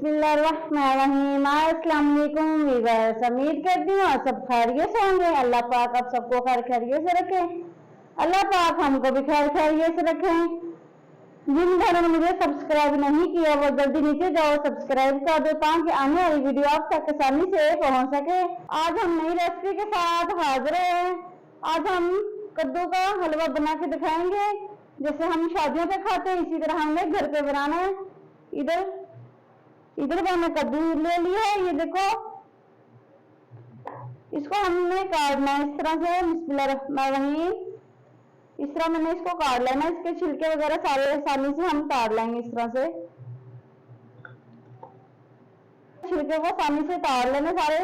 बिस्मिल्लाहिर्रहमानिर्रहीम। अस्सलाम वालेकुम वीवर्स, उम्मीद करती हूँ आप सब खैरियत से होंगे। अल्लाह पाक आप सबको खैर खैरियत से रखे। अल्लाह पाक हमको भी खैर खैरियत से रखे। जिन घरों ने मुझे सब्सक्राइब नहीं किया वो जल्दी नीचे जाओ सब्सक्राइब कर दो ताकि आने वाली वीडियो आप तक आसानी से पहुंच सके। आज हम नई रेसिपी के साथ हाजिर हैं। आज हम कद्दू का हलवा बना के दिखाएंगे। जैसे हम शादियों पे खाते हैं इसी तरह हमने घर पे बनाना है। इधर मैंने कद्दू ले लिया है, ये देखो। इसको हमने काटना है इस तरह से, बिस्मिल्लाहिर्रहमानिर्रहीम। इस तरह मैंने इसको काट लेना। इसके छिलके वगैरह सारे आसानी से हम काट लेंगे। इस तरह से छिलके को आसानी से काट लेने सारे।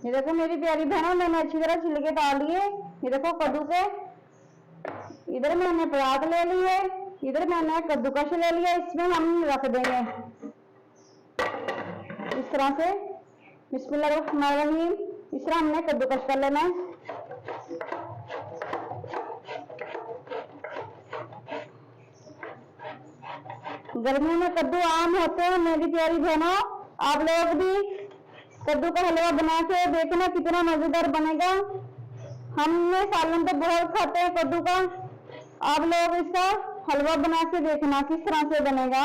ये देखो मेरी प्यारी बहनों, मैंने अच्छी तरह छिलके काट लिए। ये देखो कद्दू के, इधर मैंने परात ले ली है, इधर मैंने कद्दूकश ले लिया। इसमें हम रख देंगे इस तरह से, बिस्मिल्लाहिर्रहमानिर्रहीम। इस तरह हमने कद्दूकश कर लेना है। गर्मियों में कद्दू आम होते हैं मेरी प्यारी बहनों। आप लोग भी कद्दू का हलवा बना के देखना कितना मजेदार बनेगा। हमने सालन तो बहुत खाते हैं कद्दू का। आप लोग इसका हलवा बना के देखना किस तरह से बनेगा।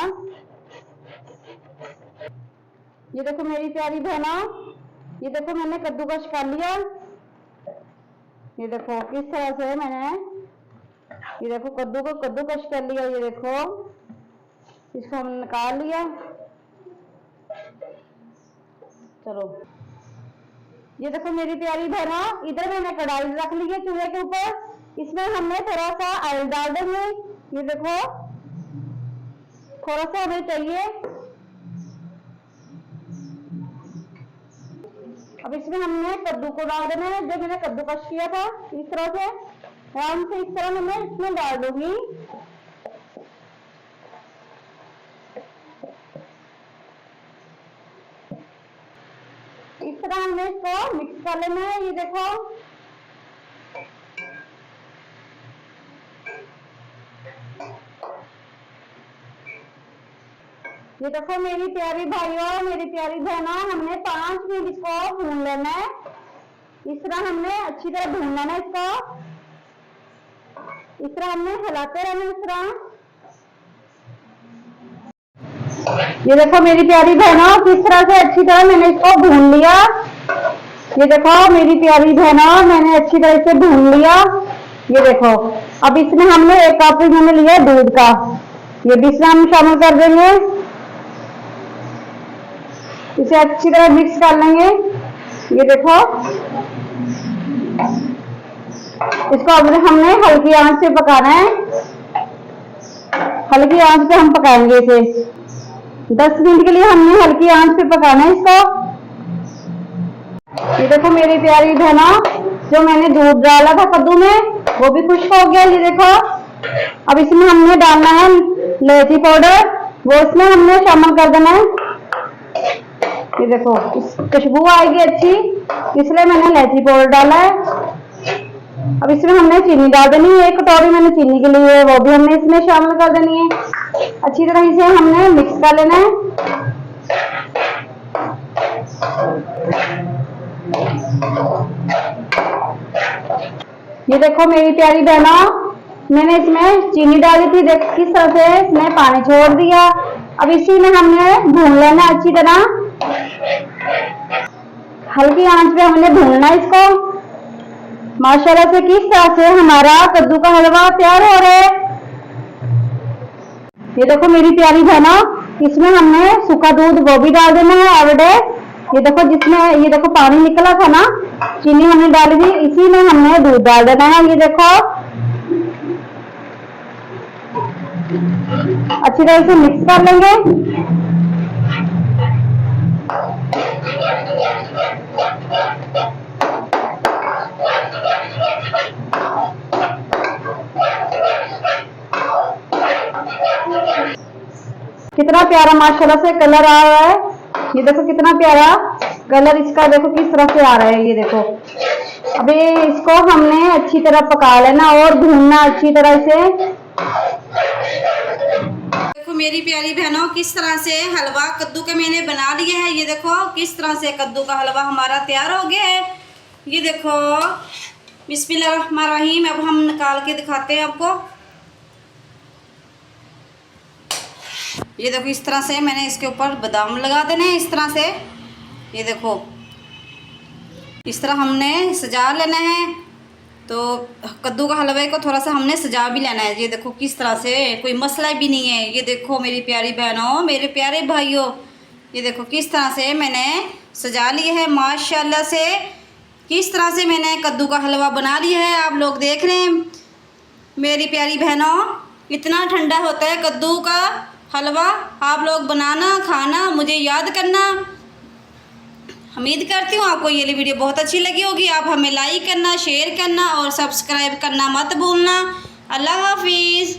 ये देखो मेरी प्यारी बहनों, ये देखो मैंने कद्दूकश कर लिया। ये देखो किस तरह से मैंने, ये देखो कद्दू को कद्दूकश कर लिया। ये देखो इसको हमने निकाल लिया। चलो ये देखो मेरी प्यारी बहनों, इधर मैंने कढ़ाई रख ली है चूल्हे के ऊपर। इसमें हमने थोड़ा सा ऑयल डाल देंगे। ये देखो थोड़ा सा हमें चाहिए। अब इसमें हमने कद्दू को डाल देना है जो मैंने कद्दूकश किया था। इस तरह से आराम से इस तरह मैं इसमें डाल दूंगी। इस तरह हमने इसको मिक्स कर लेना है। ये देखो ये देखो मेरी प्यारी भाइयों, मेरी प्यारी बहनों, हमने 5 मिनट इसको भून लेना है। इस तरह हमने अच्छी तरह भून लेना है इसको। इस तरह हमने हिलाते रहना। इस तरह ये देखो मेरी प्यारी बहनों, किस तरह से अच्छी तरह मैंने इसको भून लिया। ये देखो मेरी प्यारी बहनों, मैंने अच्छी तरह से भून लिया। ये देखो अब इसमें हमने 1 कप मैंने लिया दूध का, ये भी इसमें हम शामिल कर देंगे। इसे अच्छी तरह मिक्स कर लेंगे। ये देखो इसको अब हमने हल्की आंच से पकाना है। हल्की आंच पे हम पकाएंगे इसे 10 मिनट के लिए। हमने हल्की आंच पे पकाना है इसको। ये देखो मेरी प्यारी बहनों, जो मैंने दूध डाला था कद्दू में वो भी खुश्क हो गया। ये देखो अब इसमें हमने डालना है इलायची पाउडर, वो इसमें हमने शामिल कर देना है। ये देखो खुशबू आएगी अच्छी, इसलिए मैंने इलायची पाउडर डाला है। अब इसमें हमने चीनी डाल देनी है। 1 कटोरी मैंने चीनी के लिए वो भी हमने इसमें शामिल कर देनी है। अच्छी तरह इसे हमने मिक्स कर लेना है। ये देखो मेरी प्यारी बहनों, मैंने इसमें चीनी डाली थी, देखो किस तरह से इसमें पानी छोड़ दिया। अब इसी में हमने भून लेना अच्छी तरह। हल्की आंच पे हमने भूनना इसको। माशाल्लाह से किस तरह से हमारा कद्दू का हलवा तैयार हो रहा है। ये देखो मेरी प्यारी बहनों, इसमें हमने सूखा दूध वो भी डाल देना है एवडे। ये देखो जिसमें ये देखो पानी निकला था ना, चीनी हमने डाली थी, इसी में हमने दूध डाल देना है। ये देखो अच्छी तरह से मिक्स कर लेंगे। कितना प्यारा माशाल्लाह से कलर आ रहा है। ये देखो कितना प्यारा कलर इसका, देखो किस तरह से आ रहा है। ये देखो अभी इसको हमने अच्छी तरह पका लेना और भूनना अच्छी तरह से। देखो मेरी प्यारी बहनों, किस तरह से हलवा कद्दू के मैंने बना लिया है। ये देखो किस तरह से कद्दू का हलवा हमारा तैयार हो गया है। ये देखो बिस्मिल्लाहिर्रहमानिर्रहीम। अब हम निकाल के दिखाते हैं आपको। ये देखो इस तरह से मैंने इसके ऊपर बादाम लगा देने हैं, इस तरह से। ये देखो इस तरह हमने सजा लेना है। तो कद्दू का हलवे को थोड़ा सा हमने सजा भी लेना है। ये देखो किस तरह से, कोई मसला भी नहीं है। ये देखो मेरी प्यारी बहनों, मेरे प्यारे भाइयों, ये देखो किस तरह से मैंने सजा लिया है माशाल्लाह से। किस तरह से मैंने कद्दू का हलवा बना लिया है, आप लोग देख रहे हैं। मेरी प्यारी बहनों, इतना ठंडा होता है कद्दू का हलवा। आप लोग बनाना, खाना, मुझे याद करना। उम्मीद करती हूँ आपको ये वीडियो बहुत अच्छी लगी होगी। आप हमें लाइक करना, शेयर करना और सब्सक्राइब करना मत भूलना। अल्लाह हाफिज़।